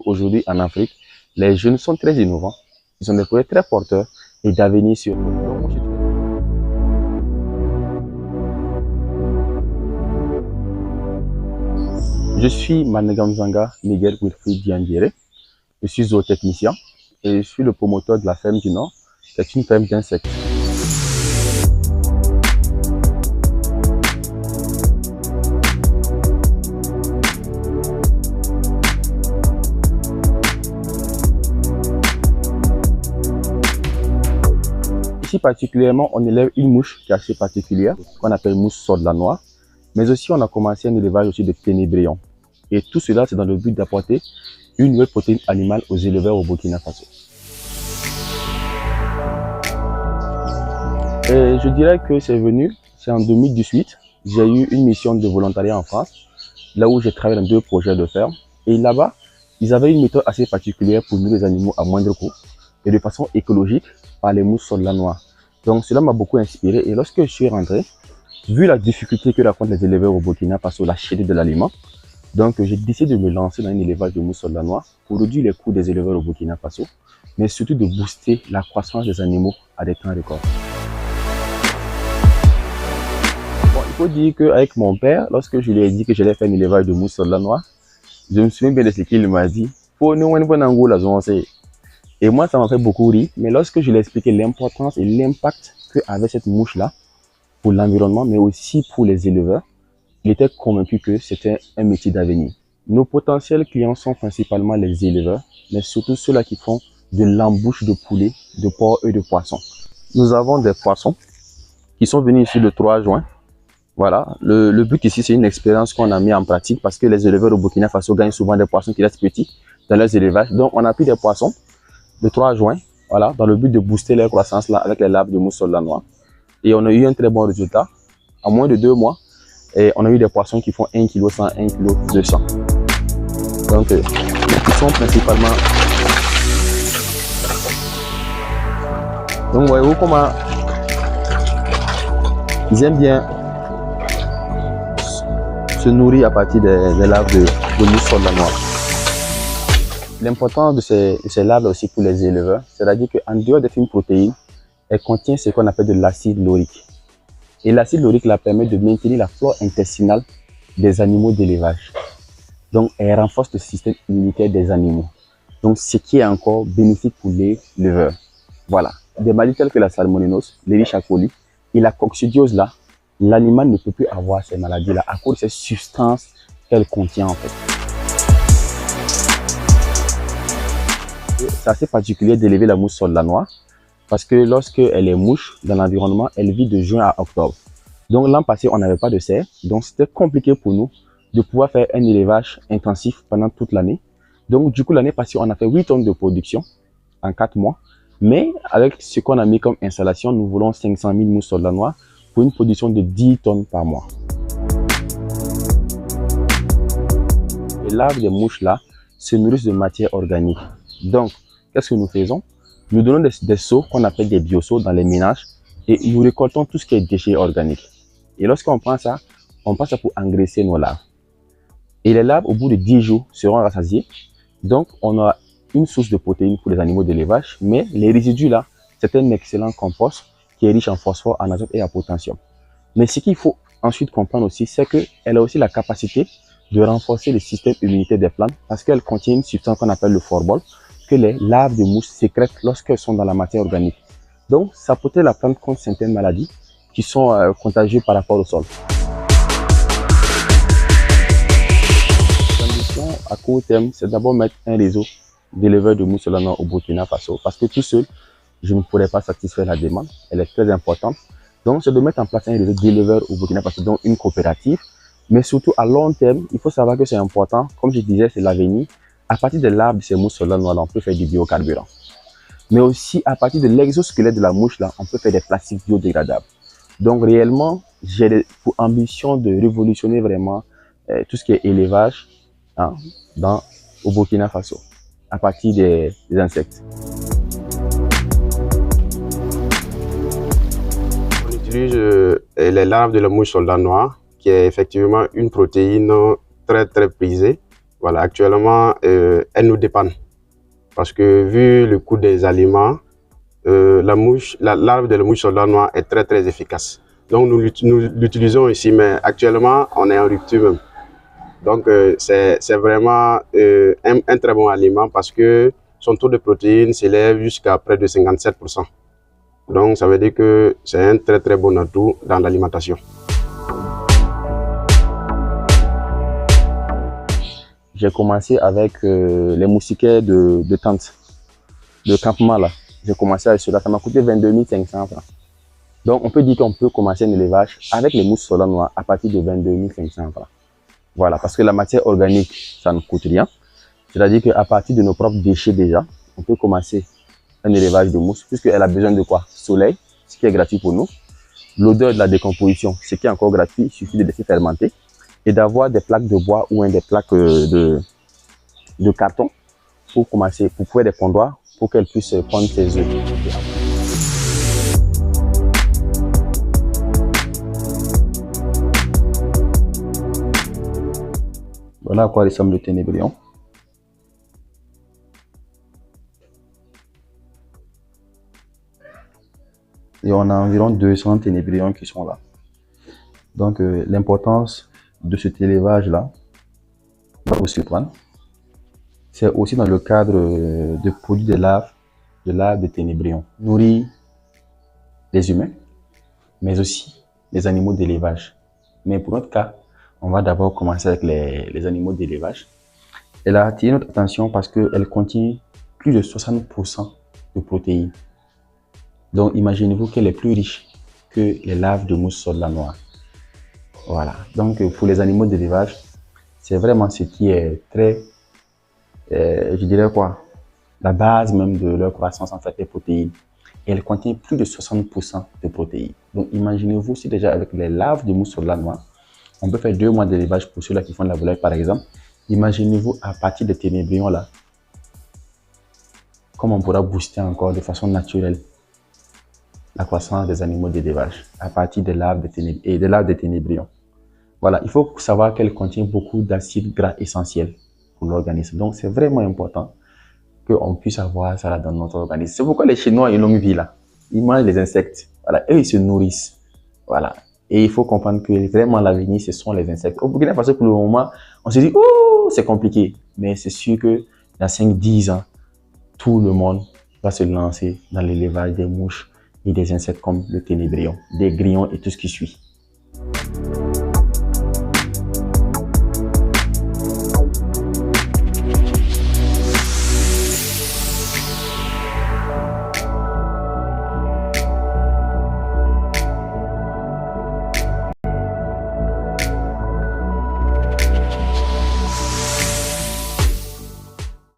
qu'aujourd'hui en Afrique, les jeunes sont très innovants, ils sont des projets très porteurs et d'avenir sur eux. Je suis Manegamzanga Miguel Wilfried Diandiere, je suis zootechnicien et je suis le promoteur de la ferme du Nord, qui est une ferme d'insectes. Ici particulièrement, on élève une mouche qui est assez particulière, qu'on appelle mouche sorde-la noire, mais aussi on a commencé un élevage aussi de ténébrions. Et tout cela, c'est dans le but d'apporter une nouvelle protéine animale aux éleveurs au Burkina Faso. Et je dirais que c'est en 2018, j'ai eu une mission de volontariat en France, là où j'ai travaillé dans 2 projets de ferme. Et là-bas, ils avaient une méthode assez particulière pour nourrir les animaux à moindre coût et de façon écologique par les mousses sordes-la noire. Donc cela m'a beaucoup inspiré et lorsque je suis rentré, vu la difficulté que rencontrent les éleveurs au Burkina Faso, la cherté de l'aliment, donc j'ai décidé de me lancer dans un élevage de mousses sordes-la noire pour réduire les coûts des éleveurs au Burkina Faso, mais surtout de booster la croissance des animaux à des temps records. Bon, il faut dire qu'avec mon père, lorsque je lui ai dit que j'allais faire un élevage de mousses sordes-la noire, je me souviens bien de ce qu'il m'a dit. Et moi, ça m'a fait beaucoup rire, mais lorsque je lui ai expliqué l'importance et l'impact qu'avait cette mouche-là pour l'environnement, mais aussi pour les éleveurs, il était convaincu que c'était un métier d'avenir. Nos potentiels clients sont principalement les éleveurs, mais surtout ceux-là qui font de l'embouche de poulet, de porc et de poissons. Nous avons des poissons qui sont venus ici le 3 juin. Voilà, le but ici, c'est une expérience qu'on a mis en pratique parce que les éleveurs au Burkina Faso gagnent souvent des poissons qui restent petits dans leurs élevages. Donc, on a pris des poissons le 3 juin, voilà, dans le but de booster leur croissance là avec les larves de mouche sorde-la noire. Et on a eu un très bon résultat. En moins de 2 mois, et on a eu des poissons qui font 1 kg 100, 1 kg 200. Donc, ils sont principalement... Donc, voyez-vous comment ils aiment bien se nourrir à partir des larves de mouche sorde-la noire. L'importance de ces larves aussi pour les éleveurs, c'est-à-dire qu'en dehors des fines protéines, elle contient ce qu'on appelle de l'acide laurique. Et l'acide laurique la permet de maintenir la flore intestinale des animaux d'élevage. Donc, elle renforce le système immunitaire des animaux. Donc, ce qui est encore bénéfique pour les éleveurs. Voilà. Des maladies telles que la salmonellose, l'Escherichia coli et la coccidiose là, l'animal ne peut plus avoir ces maladies-là à cause de ces substances qu'elle contient en fait. C'est assez particulier d'élever la mouche sorde-la noire parce que lorsqu'elle est mouche dans l'environnement, elle vit de juin à octobre. Donc l'an passé, on n'avait pas de serre, donc c'était compliqué pour nous de pouvoir faire un élevage intensif pendant toute l'année. Donc du coup, l'année passée, on a fait 8 tonnes de production en 4 mois. Mais avec ce qu'on a mis comme installation, nous voulons 500 000 mousses sordes-la noire pour une production de 10 tonnes par mois. Les larves des mouches là se nourrissent de matière organique. Donc, qu'est-ce que nous faisons? Nous donnons des seaux qu'on appelle des bioseaux dans les ménages et nous récoltons tout ce qui est déchets organiques. Et lorsqu'on prend ça, on passe ça pour engraisser nos larves. Et les larves, au bout de 10 jours, seront rassasiées. Donc, on a une source de protéines pour les animaux d'élevage, mais les résidus là, c'est un excellent compost qui est riche en phosphore, en azote et en potassium. Mais ce qu'il faut ensuite comprendre aussi, c'est qu'elle a aussi la capacité de renforcer le système immunitaire des plantes parce qu'elle contient une substance qu'on appelle le forbol que les larves de mouches sécrètent lorsqu'elles sont dans la matière organique. Donc, ça protège la plante contre certaines maladies qui sont contagieuses par rapport au sol. L'ambition à court terme, c'est d'abord mettre un réseau d'éleveurs de mouches sorde-la noire au Burkina Faso parce que tout seul, je ne pourrais pas satisfaire la demande. Elle est très importante. Donc, c'est de mettre en place un réseau d'éleveurs au Burkina Faso, donc une coopérative. Mais surtout, à long terme, il faut savoir que c'est important. Comme je disais, c'est l'avenir. À partir de l'arbre de ces mousses sordes-la noire, on peut faire du biocarburant. Mais aussi, à partir de l'exosquelette de la mouche, là, on peut faire des plastiques biodégradables. Donc, réellement, j'ai pour ambition de révolutionner vraiment tout ce qui est élevage au Burkina Faso, à partir des insectes. On utilise les larves de la mouche sorde-la noire, qui est effectivement une protéine très prisée Voilà, actuellement, elles nous dépendent. Parce que vu le coût des aliments, larve de la mouche soldat noire est très très efficace. Donc nous l'utilisons ici, mais actuellement on est en rupture même. Donc c'est vraiment un très bon aliment parce que son taux de protéines s'élève jusqu'à près de 57%. Donc ça veut dire que c'est un très très bon atout dans l'alimentation. J'ai commencé avec les moustiquaires de tente, de campement là. J'ai commencé avec cela, ça m'a coûté 22 500 francs. Donc on peut dire qu'on peut commencer un élevage avec les mousses solar noires à partir de 22 500 francs. Voilà, parce que la matière organique, ça ne coûte rien. C'est-à-dire qu'à partir de nos propres déchets déjà, on peut commencer un élevage de mousse, puisqu'elle a besoin de quoi? Soleil, ce qui est gratuit pour nous. L'odeur de la décomposition, ce qui est encore gratuit, il suffit de laisser fermenter. Et d'avoir des plaques de bois ou des plaques de carton pour commencer, pour faire des pondoirs, pour qu'elle puisse prendre ses œufs. Voilà à quoi ressemble le ténébrion. Et on a environ 200 ténébrions qui sont là. Donc l'importance de cet élevage-là va vous surprendre. C'est aussi dans le cadre de produits de larves de ténébrions. Nourrir les humains, mais aussi les animaux d'élevage. Mais pour notre cas, on va d'abord commencer avec les animaux d'élevage. Elle a attiré notre attention parce qu'elle contient plus de 60% de protéines. Donc imaginez-vous qu'elle est plus riche que les larves de mouche soldat noire. Voilà. Donc pour les animaux d'élevage, c'est vraiment ce qui est très, je dirais quoi, la base même de leur croissance en fait, les protéines. Et elle contient plus de 60% de protéines. Donc imaginez-vous si déjà avec les larves de mouche soldat noire, on peut faire 2 mois d'élevage pour ceux-là qui font de la volaille par exemple. Imaginez-vous à partir de ténébrions là, comment on pourra booster encore de façon naturelle la croissance des animaux d'élevage à partir des larves de ténébrions. Voilà, il faut savoir qu'elle contient beaucoup d'acides gras essentiels pour l'organisme. Donc c'est vraiment important qu'on puisse avoir ça là dans notre organisme. C'est pourquoi les Chinois, ils l'ont mis là. Ils mangent les insectes. Voilà, eux, ils se nourrissent. Voilà. Et il faut comprendre que vraiment l'avenir, ce sont les insectes. Au Burkina Faso, pour le moment, on se dit, oh, c'est compliqué. Mais c'est sûr que dans 5-10 ans, tout le monde va se lancer dans l'élevage des mouches et des insectes comme le ténébrion, des grillons et tout ce qui suit.